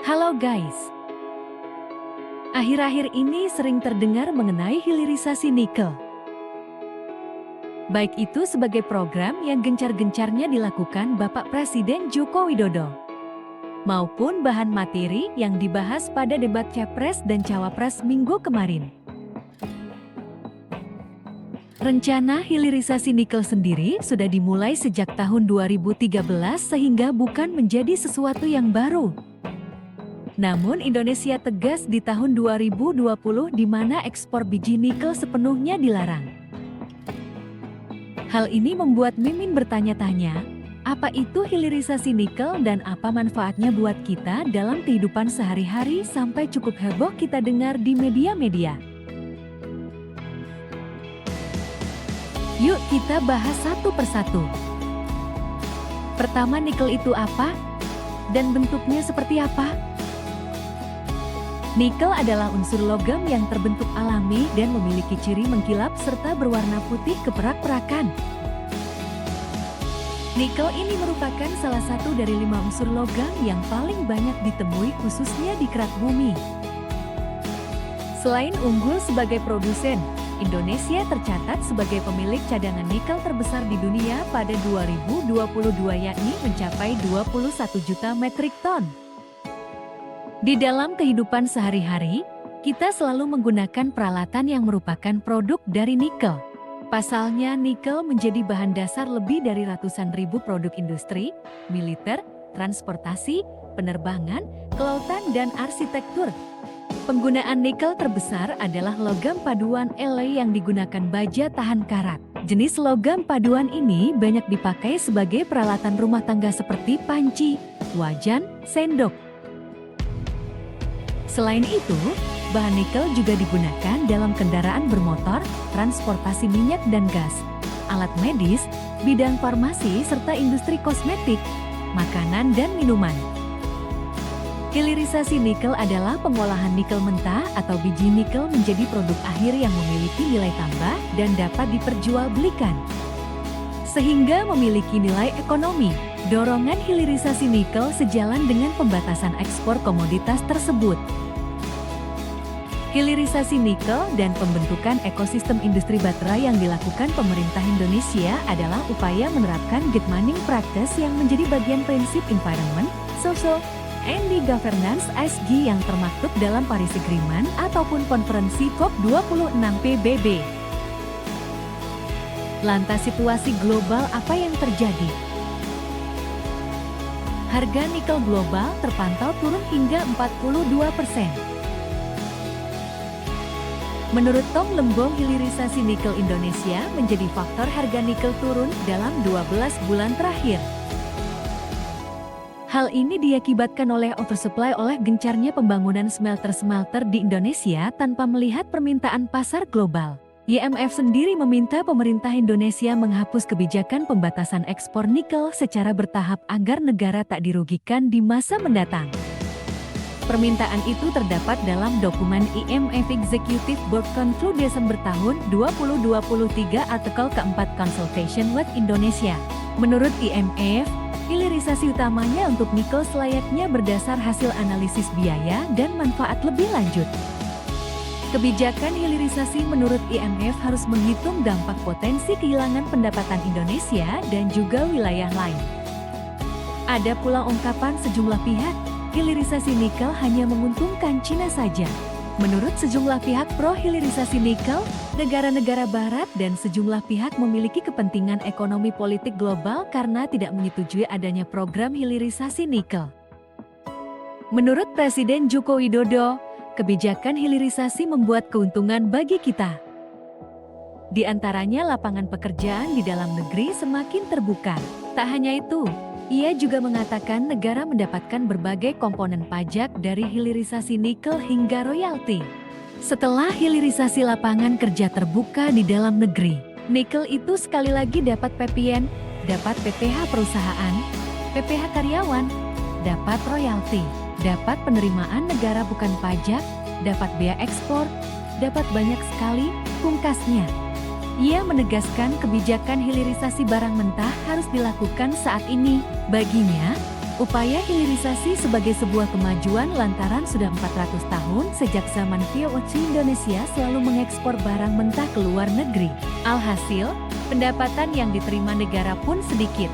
Halo guys, akhir-akhir ini sering terdengar mengenai hilirisasi nikel. Baik itu sebagai program yang gencar-gencarnya dilakukan Bapak Presiden Joko Widodo, maupun bahan materi yang dibahas pada debat Capres dan Cawapres minggu kemarin. Rencana hilirisasi nikel sendiri sudah dimulai sejak tahun 2013 sehingga bukan menjadi sesuatu yang baru. Namun Indonesia tegas di tahun 2020 di mana ekspor biji nikel sepenuhnya dilarang. Hal ini membuat Mimin bertanya-tanya, apa itu hilirisasi nikel dan apa manfaatnya buat kita dalam kehidupan sehari-hari sampai cukup heboh kita dengar di media-media. Yuk kita bahas satu persatu. Pertama, nikel itu apa? Dan bentuknya seperti apa? Nikel adalah unsur logam yang terbentuk alami dan memiliki ciri mengkilap serta berwarna putih keperak-perakan. Nikel ini merupakan salah satu dari 5 unsur logam yang paling banyak ditemui khususnya di kerak bumi. Selain unggul sebagai produsen, Indonesia tercatat sebagai pemilik cadangan nikel terbesar di dunia pada 2022 yakni mencapai 21 juta metrik ton. Di dalam kehidupan sehari-hari, kita selalu menggunakan peralatan yang merupakan produk dari nikel. Pasalnya, nikel menjadi bahan dasar lebih dari ratusan ribu produk industri, militer, transportasi, penerbangan, kelautan, dan arsitektur. Penggunaan nikel terbesar adalah logam paduan Ele yang digunakan baja tahan karat. Jenis logam paduan ini banyak dipakai sebagai peralatan rumah tangga seperti panci, wajan, sendok. Selain itu, bahan nikel juga digunakan dalam kendaraan bermotor, transportasi minyak dan gas, alat medis, bidang farmasi, serta industri kosmetik, makanan dan minuman. Hilirisasi nikel adalah pengolahan nikel mentah atau biji nikel menjadi produk akhir yang memiliki nilai tambah dan dapat diperjualbelikan, sehingga memiliki nilai ekonomi. Dorongan hilirisasi nikel sejalan dengan pembatasan ekspor komoditas tersebut. Hilirisasi nikel dan pembentukan ekosistem industri baterai yang dilakukan pemerintah Indonesia adalah upaya menerapkan good mining practice yang menjadi bagian prinsip environment, social, and governance (ESG) yang termaktub dalam Paris Agreement ataupun konferensi COP26 PBB. Lantas situasi global apa yang terjadi? Harga nikel global terpantau turun hingga 42%. Menurut Tong Lembong, hilirisasi nikel Indonesia menjadi faktor harga nikel turun dalam 12 bulan terakhir. Hal ini diakibatkan oleh oversupply oleh gencarnya pembangunan smelter-smelter di Indonesia tanpa melihat permintaan pasar global. IMF sendiri meminta pemerintah Indonesia menghapus kebijakan pembatasan ekspor nikel secara bertahap agar negara tak dirugikan di masa mendatang. Permintaan itu terdapat dalam dokumen IMF Executive Board Conclude Desember tahun 2023 artikel keempat Consultation with Indonesia. Menurut IMF, hilirisasi utamanya untuk nikel selayaknya berdasar hasil analisis biaya dan manfaat lebih lanjut. Kebijakan hilirisasi menurut IMF harus menghitung dampak potensi kehilangan pendapatan Indonesia dan juga wilayah lain. Ada pula ungkapan sejumlah pihak, hilirisasi nikel hanya menguntungkan Cina saja. Menurut sejumlah pihak pro hilirisasi nikel, negara-negara barat dan sejumlah pihak memiliki kepentingan ekonomi politik global karena tidak menyetujui adanya program hilirisasi nikel. Menurut Presiden Joko Widodo, kebijakan hilirisasi membuat keuntungan bagi kita. Di antaranya lapangan pekerjaan di dalam negeri semakin terbuka. Tak hanya itu, ia juga mengatakan negara mendapatkan berbagai komponen pajak dari hilirisasi nikel hingga royalti. Setelah hilirisasi lapangan kerja terbuka di dalam negeri, nikel itu sekali lagi dapat PPN, dapat PPH perusahaan, PPH karyawan, dapat royalti, dapat penerimaan negara bukan pajak, dapat bea ekspor, dapat banyak sekali, pungkasnya. Ia menegaskan kebijakan hilirisasi barang mentah harus dilakukan saat ini. Baginya, Upaya hilirisasi sebagai sebuah kemajuan lantaran sudah 400 tahun sejak zaman VOC Indonesia selalu mengekspor barang mentah ke luar negeri. Alhasil, pendapatan yang diterima negara pun sedikit.